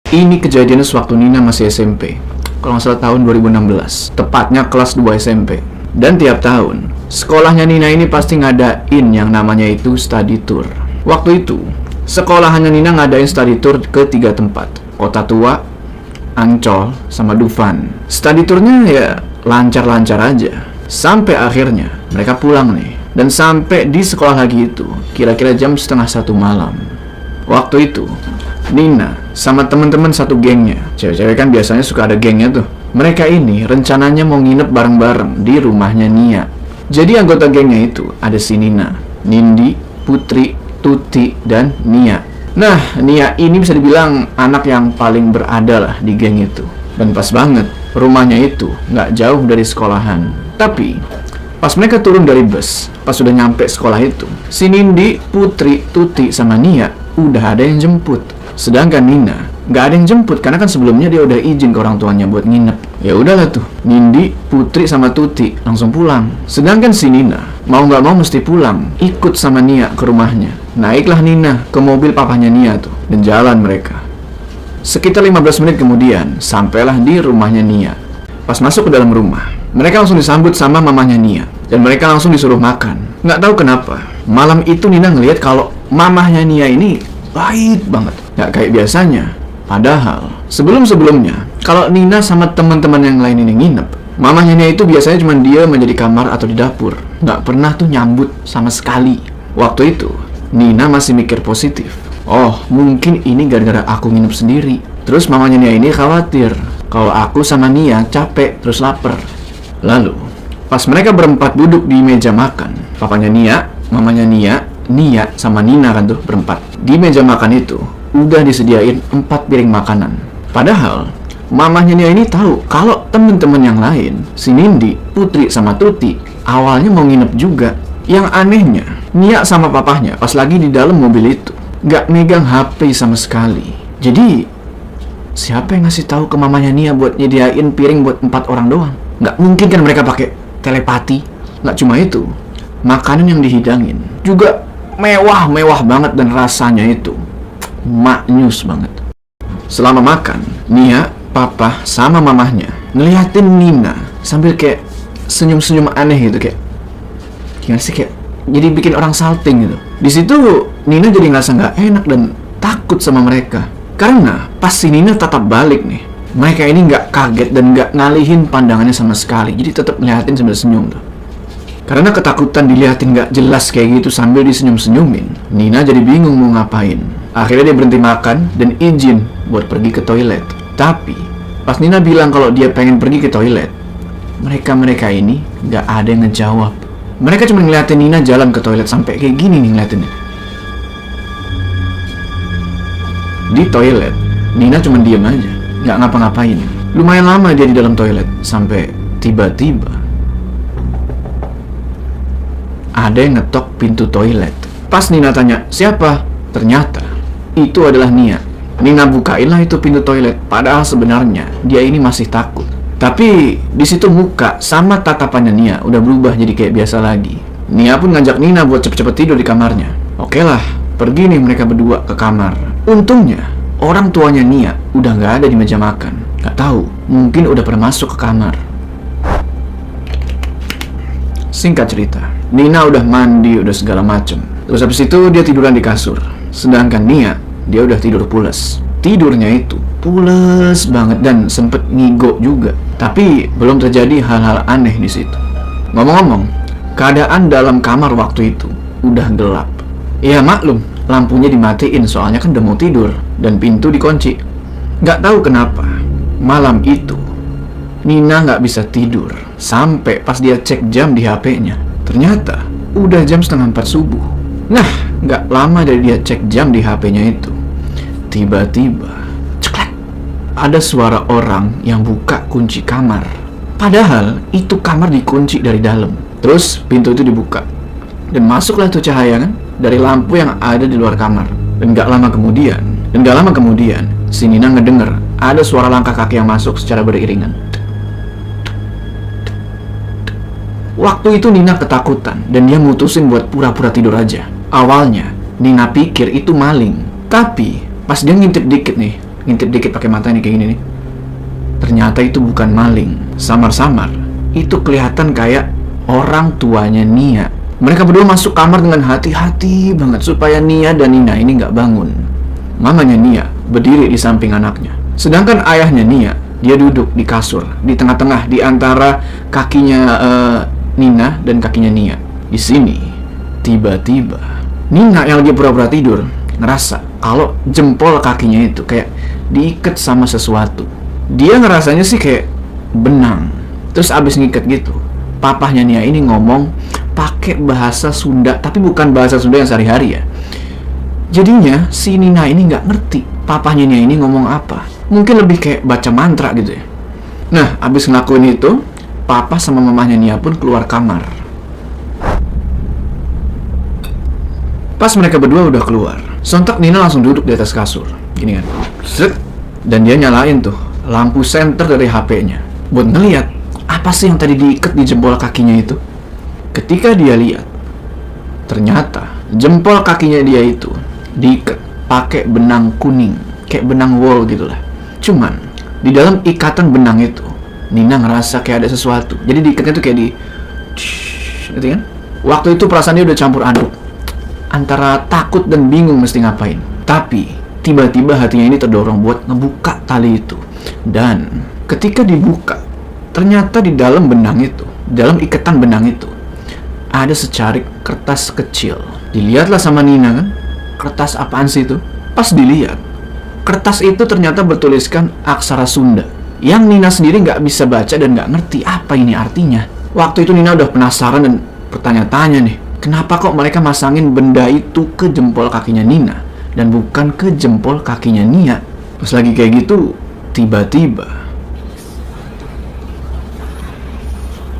Ini kejadiannya sewaktu Nina masih SMP. Kalau nggak salah tahun 2016. Tepatnya kelas 2 SMP. Dan tiap tahun, sekolahnya Nina ini pasti ngadain yang namanya itu study tour. Waktu itu, sekolahannya Nina ngadain study tour ke 3 tempat. Kota Tua, Ancol, sama Dufan. Study tournya ya lancar-lancar aja. Sampai akhirnya, mereka pulang nih. Dan sampai di sekolah lagi itu, kira-kira jam 12:30 malam. Waktu itu, Nina sama teman-teman satu gengnya. Cewek-cewek kan biasanya suka ada gengnya tuh. Mereka ini rencananya mau nginep bareng-bareng di rumahnya Nia. Jadi anggota gengnya itu ada si Nina, Nindi, Putri, Tuti, dan Nia. Nah, Nia ini bisa dibilang anak yang paling berada lah di geng itu. Dan pas banget, rumahnya itu nggak jauh dari sekolahan. Tapi, pas mereka turun dari bus, pas sudah nyampe sekolah itu, si Nindi, Putri, Tuti, sama Nia udah ada yang jemput. Sedangkan Nina nggak ada yang jemput karena kan sebelumnya dia udah izin ke orang tuanya buat nginep. Ya udahlah tuh, Nindi, Putri, sama Tuti langsung pulang. Sedangkan si Nina mau nggak mau mesti pulang, ikut sama Nia ke rumahnya. Naiklah Nina ke mobil papanya Nia tuh dan jalan mereka. Sekitar 15 menit kemudian sampailah di rumahnya Nia. Pas masuk ke dalam rumah, mereka langsung disambut sama mamanya Nia dan mereka langsung disuruh makan. Nggak tahu kenapa, malam itu Nina ngelihat kalau mamahnya Nia ini baik banget, nggak kayak biasanya. Padahal sebelum-sebelumnya, kalau Nina sama teman-teman yang lain ini nginep, mamahnya Nia itu biasanya cuma dia menjadi kamar atau di dapur, nggak pernah tuh nyambut sama sekali. Waktu itu, Nina masih mikir positif. Oh, mungkin ini gara-gara aku nginep sendiri. Terus mamanya Nia ini khawatir kalau aku sama Nia capek terus lapar. Lalu, pas mereka berempat duduk di meja makan, papanya Nia, mamanya Nia, Nia sama Nina kan tuh berempat. Di meja makan itu udah disediain 4 piring makanan. Padahal mamahnya Nia ini tahu kalau temen-temen yang lain, si Nindi, Putri, sama Tuti awalnya mau nginep juga. Yang anehnya, Nia sama papahnya pas lagi di dalam mobil itu nggak megang HP sama sekali. Jadi siapa yang ngasih tahu ke mamanya Nia buat nyediain piring buat 4 orang doang? Nggak mungkin kan mereka pakai telepati. Nggak cuma itu, makanan yang dihidangin juga mewah-mewah banget dan rasanya itu maknyus banget. Selama makan, Nia, papa, sama mamahnya ngeliatin Nina sambil kayak senyum-senyum aneh gitu, kayak gimana sih, kayak jadi bikin orang salting gitu. Di situ Nina jadi ngerasa nggak enak dan takut sama mereka. Karena pas si Nina tatap balik nih, mereka ini nggak kaget dan nggak ngalihin pandangannya sama sekali. Jadi tetap ngeliatin sambil senyum tuh. Karena ketakutan dilihatin nggak jelas kayak gitu sambil disenyum-senyumin, Nina jadi bingung mau ngapain. Akhirnya dia berhenti makan dan izin buat pergi ke toilet. Tapi pas Nina bilang kalau dia pengen pergi ke toilet, mereka ini nggak ada yang ngejawab. Mereka cuma ngeliatin Nina jalan ke toilet sampai kayak gini nih ngeliatinnya. Di toilet, Nina cuma diem aja, nggak ngapa-ngapain. Lumayan lama dia di dalam toilet, sampai tiba-tiba ada yang ngetok pintu toilet. Pas Nina tanya, siapa? Ternyata itu adalah Nia. Nina bukain lah itu pintu toilet, padahal sebenarnya dia ini masih takut. Tapi di situ muka sama tatapannya Nia udah berubah jadi kayak biasa lagi. Nia pun ngajak Nina buat cepet-cepet tidur di kamarnya. Oke lah, pergi nih mereka berdua ke kamar. Untungnya orang tuanya Nia udah nggak ada di meja makan. Nggak tahu, mungkin udah pernah masuk ke kamar. Singkat cerita, Nina udah mandi, udah segala macem. Terus habis itu dia tiduran di kasur. Sedangkan Nia, dia udah tidur pules. Tidurnya itu pules banget dan sempet ngigo juga. Tapi belum terjadi hal-hal aneh di situ. Ngomong-ngomong, keadaan dalam kamar waktu itu udah gelap. Ya maklum, lampunya dimatiin soalnya kan udah mau tidur dan pintu dikunci. Nggak tahu kenapa, malam itu Nina nggak bisa tidur sampai pas dia cek jam di HP-nya. Ternyata udah jam 3:30 subuh. Nah, nggak lama dari dia cek jam di HP-nya itu, tiba-tiba ceklek, ada suara orang yang buka kunci kamar. Padahal itu kamar dikunci dari dalam. Terus pintu itu dibuka dan masuklah tuh cahaya kan dari lampu yang ada di luar kamar. Dan nggak lama kemudian si Nina ngedenger ada suara langkah kaki yang masuk secara beriringan. Waktu itu Nina ketakutan dan dia mutusin buat pura-pura tidur aja. Awalnya Nina pikir itu maling, tapi pas dia ngintip dikit nih, ngintip dikit pakai mata nih kayak gini nih. Ternyata itu bukan maling. Samar-samar itu kelihatan kayak orang tuanya Nia. Mereka berdua masuk kamar dengan hati-hati banget supaya Nia dan Nina ini nggak bangun. Mamanya Nia berdiri di samping anaknya, sedangkan ayahnya Nia, dia duduk di kasur di tengah-tengah di antara kakinya Nina dan kakinya Nia. Di sini tiba-tiba Nina yang lagi pura-pura tidur ngerasa kalau jempol kakinya itu kayak diikat sama sesuatu. Dia ngerasanya sih kayak benang. Terus abis ngikat gitu, papahnya Nia ini ngomong pakai bahasa Sunda, tapi bukan bahasa Sunda yang sehari-hari ya. Jadinya si Nina ini nggak ngerti papahnya Nia ini ngomong apa. Mungkin lebih kayak baca mantra gitu ya. Nah, abis ngelakuin itu, papa sama mamahnya Nia pun keluar kamar. Pas mereka berdua udah keluar, sontak Nina langsung duduk di atas kasur, gini kan, set, dan dia nyalain tuh lampu senter dari HP-nya buat ngeliat apa sih yang tadi diikat di jempol kakinya itu. Ketika dia lihat, ternyata jempol kakinya dia itu diikat pakai benang kuning, kayak benang wol gitulah. Cuman di dalam ikatan benang itu, Nina ngerasa kayak ada sesuatu. Jadi diikatnya tuh kayak di, gitu kan? Waktu itu perasaan dia udah campur aduk antara takut dan bingung mesti ngapain. Tapi tiba-tiba hatinya ini terdorong buat ngebuka tali itu. Dan ketika dibuka, ternyata di dalam benang itu, dalam ikatan benang itu, ada secarik kertas kecil. Dilihatlah sama Nina kan, kertas apaan sih itu? Pas dilihat, kertas itu ternyata bertuliskan aksara Sunda yang Nina sendiri nggak bisa baca dan nggak ngerti apa ini artinya. Waktu itu Nina udah penasaran dan bertanya-tanya nih, kenapa kok mereka masangin benda itu ke jempol kakinya Nina dan bukan ke jempol kakinya Nia? Pas lagi kayak gitu, tiba-tiba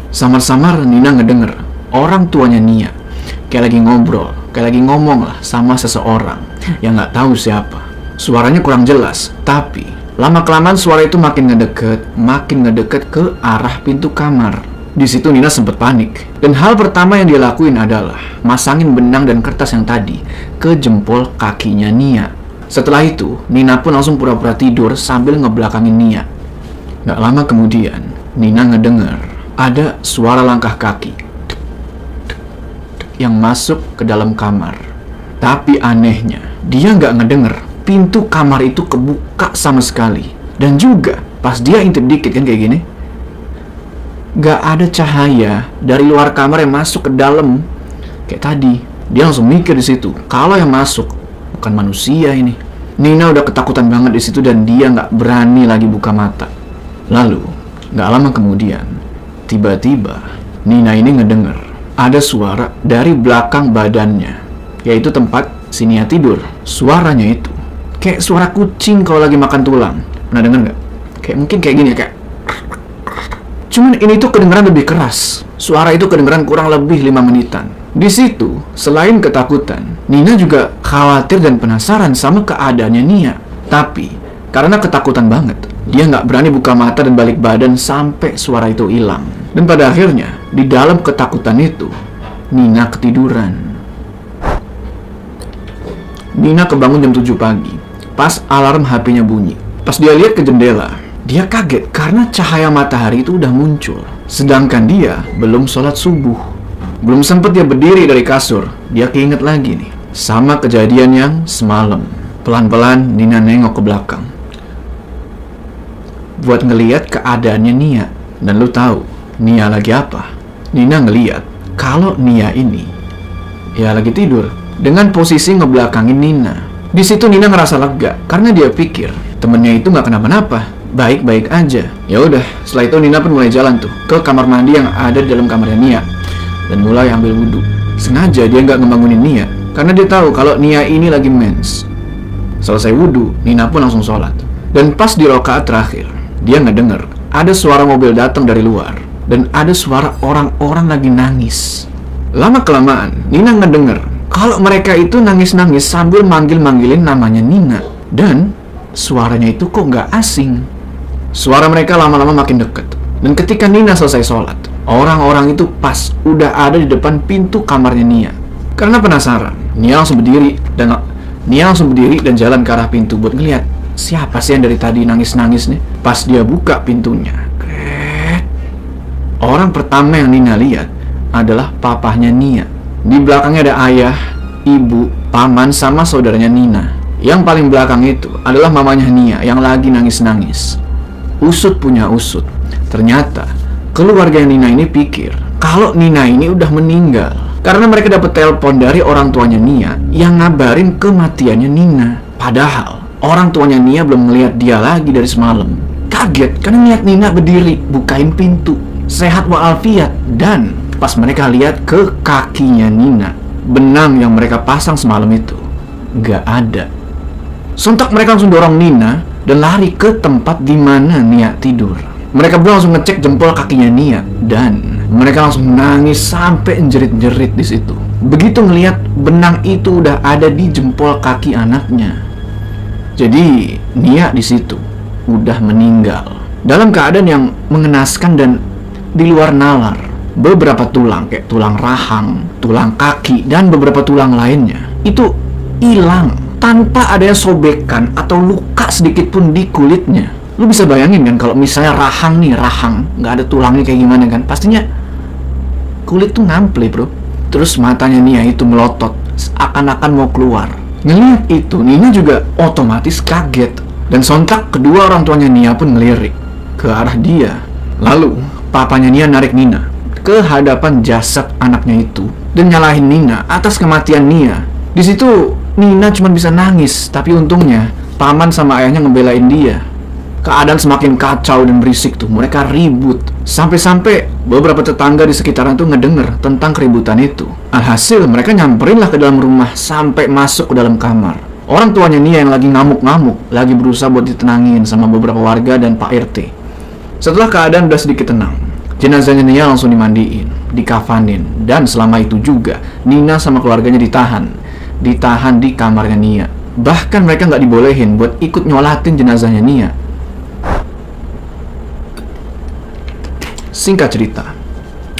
samar-samar Nina ngedenger orang tuanya Nia kayak lagi ngobrol, kayak lagi ngomong lah sama seseorang yang nggak tahu siapa. Suaranya kurang jelas, tapi lama-kelamaan suara itu makin ngedeket ke arah pintu kamar. Di situ Nina sempat panik, dan hal pertama yang dia lakuin adalah masangin benang dan kertas yang tadi ke jempol kakinya Nia. Setelah itu, Nina pun langsung pura-pura tidur sambil ngebelakangin Nia. Gak lama kemudian, Nina ngedenger ada suara langkah kaki yang masuk ke dalam kamar. Tapi anehnya, dia gak ngedenger pintu kamar itu kebuka sama sekali. Dan juga pas dia intip dikit kan kayak gini, gak ada cahaya dari luar kamar yang masuk ke dalam kayak tadi. Dia langsung mikir di situ kalau yang masuk bukan manusia ini. Nina udah ketakutan banget di situ dan dia nggak berani lagi buka mata. Lalu nggak lama kemudian, tiba-tiba Nina ini ngedenger ada suara dari belakang badannya, yaitu tempat si Nia tidur. Suaranya itu kayak suara kucing kalau lagi makan tulang. Pernah denger nggak? Kayak mungkin kayak gini, kayak. Cuman ini tuh kedengeran lebih keras. Suara itu kedengeran kurang lebih 5 menitan. Di situ, selain ketakutan, Nina juga khawatir dan penasaran sama keadaannya Nia. Tapi, karena ketakutan banget, dia nggak berani buka mata dan balik badan sampai suara itu hilang. Dan pada akhirnya, di dalam ketakutan itu, Nina ketiduran. Nina kebangun jam 7 pagi, pas alarm HP-nya bunyi. Pas dia lihat ke jendela, dia kaget karena cahaya matahari itu udah muncul. Sedangkan dia belum sholat subuh. Belum sempet dia berdiri dari kasur, dia keinget lagi nih sama kejadian yang semalam. Pelan-pelan Nina nengok ke belakang buat ngeliat keadaannya Nia. Dan lu tahu Nia lagi apa? Nina ngeliat kalau Nia ini ya lagi tidur dengan posisi ngebelakangin Nina. Di situ Nina ngerasa lega karena dia pikir temennya itu nggak kenapa-napa, baik-baik aja. Ya udah, setelah itu Nina pun mulai jalan tuh ke kamar mandi yang ada di dalam kamarnya Nia dan mulai ambil wudhu. Sengaja dia nggak ngebangunin Nia karena dia tahu kalau Nia ini lagi mens. Selesai wudhu, Nina pun langsung sholat. Dan pas di rakaat terakhir, dia ngedenger ada suara mobil datang dari luar dan ada suara orang-orang lagi nangis. Lama kelamaan, Nina ngedenger kalau mereka itu nangis-nangis sambil manggil-manggilin namanya Nina. Dan suaranya itu kok nggak asing. Suara mereka lama-lama makin deket. Dan ketika Nina selesai sholat, orang-orang itu pas udah ada di depan pintu kamarnya Nia. Karena penasaran, Nia langsung berdiri dan jalan ke arah pintu buat ngeliat siapa sih yang dari tadi nangis-nangis nih? Pas dia buka pintunya, orang pertama yang Nina lihat adalah papahnya Nia. Di belakangnya ada ayah, ibu, paman, sama saudaranya Nina. Yang paling belakang itu adalah mamanya Nia yang lagi nangis-nangis. Usut punya usut, ternyata keluarga Nina ini pikir kalau Nina ini udah meninggal karena mereka dapat telepon dari orang tuanya Nia yang ngabarin kematiannya Nina. Padahal orang tuanya Nia belum melihat dia lagi dari semalam. Kaget karena lihat Nina berdiri bukain pintu sehat walafiat, dan pas mereka lihat ke kakinya Nina, benang yang mereka pasang semalam itu gak ada. Sontak mereka langsung dorong Nina dan lari ke tempat di mana Nia tidur. Mereka berdua langsung ngecek jempol kakinya Nia dan mereka langsung nangis sampai jerit-jerit di situ. Begitu ngelihat benang itu udah ada di jempol kaki anaknya. Jadi Nia di situ udah meninggal dalam keadaan yang mengenaskan dan di luar nalar. Beberapa tulang kayak tulang rahang, tulang kaki, dan beberapa tulang lainnya itu hilang tanpa adanya sobekan atau luka sedikit pun di kulitnya. Lu bisa bayangin kan kalau misalnya rahang nggak ada tulangnya kayak gimana kan? Pastinya kulit tuh ngample, bro. Terus matanya Nia itu melotot seakan-akan mau keluar. Ngelihat itu Nina juga otomatis kaget dan sontak kedua orang tuanya Nia pun ngelirik ke arah dia. Lalu papanya Nia narik Nina ke hadapan jasad anaknya itu dan nyalahin Nina atas kematian Nia. Di situ Nina cuma bisa nangis, tapi untungnya paman sama ayahnya ngebelain dia. Keadaan semakin kacau dan berisik tuh, mereka ribut sampai-sampai beberapa tetangga di sekitaran tuh ngedenger tentang keributan itu. Alhasil mereka nyamperin lah ke dalam rumah sampai masuk ke dalam kamar. Orang tuanya Nia yang lagi ngamuk-ngamuk lagi berusaha buat ditenangin sama beberapa warga dan Pak RT. Setelah keadaan udah sedikit tenang, jenazahnya Nia langsung dimandiin, dikafanin, dan selama itu juga Nina sama keluarganya ditahan di kamarnya Nia. Bahkan mereka nggak dibolehin buat ikut nyolatin jenazahnya Nia. Singkat cerita,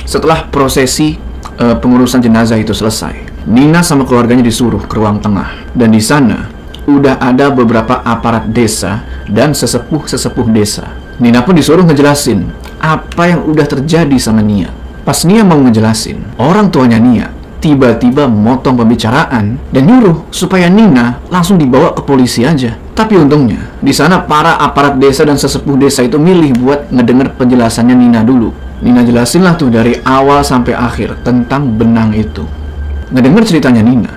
setelah prosesi pengurusan jenazah itu selesai, Nina sama keluarganya disuruh ke ruang tengah, dan di sana udah ada beberapa aparat desa dan sesepuh desa. Nina pun disuruh ngejelasin apa yang udah terjadi sama Nia. Pas Nia mau ngejelasin, orang tuanya Nia tiba-tiba motong pembicaraan dan nyuruh supaya Nina langsung dibawa ke polisi aja. Tapi untungnya di sana para aparat desa dan sesepuh desa itu milih buat ngedenger penjelasannya Nina dulu. Nina jelasin lah tuh dari awal sampai akhir tentang benang itu. Ngedenger ceritanya Nina,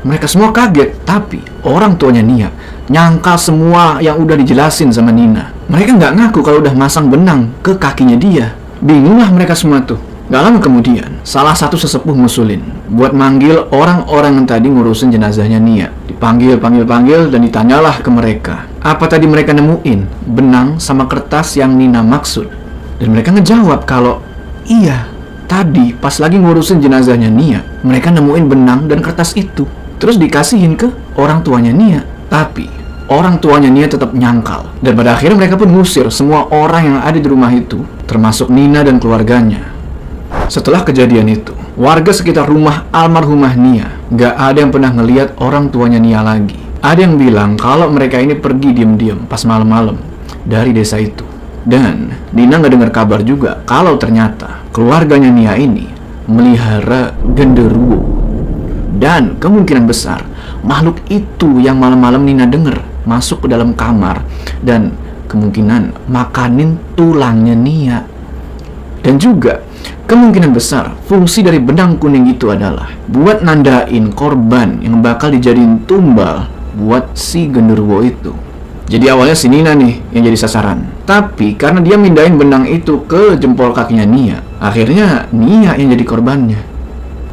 mereka semua kaget, tapi orang tuanya Nia nyangkal semua yang udah dijelasin sama Nina. Mereka nggak ngaku kalau udah masang benang ke kakinya dia. Bingung lah mereka semua tuh. Gak lama kemudian, salah satu sesepuh ngusulin buat manggil orang-orang yang tadi ngurusin jenazahnya Nia. Dipanggil dan ditanyalah ke mereka apa tadi mereka nemuin benang sama kertas yang Nina maksud. Dan mereka ngejawab kalau iya, tadi pas lagi ngurusin jenazahnya Nia, mereka nemuin benang dan kertas itu. Terus dikasihin ke orang tuanya Nia. Tapi orang tuanya Nia tetap nyangkal. Dan pada akhirnya mereka pun ngusir semua orang yang ada di rumah itu, termasuk Nina dan keluarganya. Setelah kejadian itu, warga sekitar rumah almarhumah Nia gak ada yang pernah ngelihat orang tuanya Nia lagi. Ada yang bilang kalau mereka ini pergi diam-diam pas malam-malam dari desa itu. Dan Nina gak dengar kabar juga kalau ternyata keluarganya Nia ini melihara genderuwo. Dan kemungkinan besar makhluk itu yang malam-malam Nina dengar masuk ke dalam kamar dan kemungkinan makanin tulangnya Nia. Dan juga kemungkinan besar fungsi dari benang kuning itu adalah buat nandain korban yang bakal dijadiin tumbal buat si genderuwo itu. Jadi awalnya si Nina nih yang jadi sasaran, tapi karena dia mindahin benang itu ke jempol kakinya Nia, akhirnya Nia yang jadi korbannya.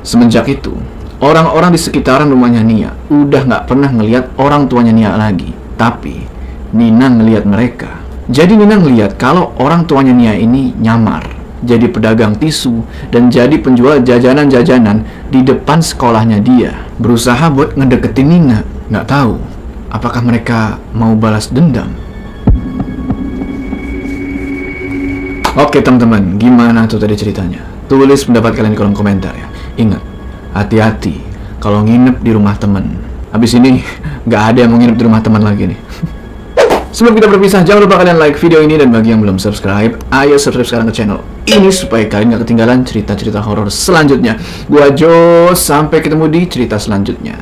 Semenjak itu, orang-orang di sekitaran rumahnya Nia udah gak pernah ngelihat orang tuanya Nia lagi. Tapi Nina ngelihat mereka. Jadi Nina ngelihat kalau orang tuanya Nia ini nyamar jadi pedagang tisu dan jadi penjual jajanan-jajanan di depan sekolahnya dia, berusaha buat ngedeketin Nina. Nggak tahu apakah mereka mau balas dendam. Oke teman-teman, gimana tuh tadi ceritanya? Tulis pendapat kalian di kolom komentar ya. Ingat, hati-hati kalau nginep di rumah temen. Habis ini nggak ada yang mau nginep di rumah teman lagi nih. Sebelum kita berpisah, jangan lupa kalian like video ini, dan bagi yang belum subscribe, ayo subscribe sekarang ke channel ini supaya kalian gak ketinggalan cerita-cerita horor selanjutnya. Gua Jo, sampai ketemu di cerita selanjutnya.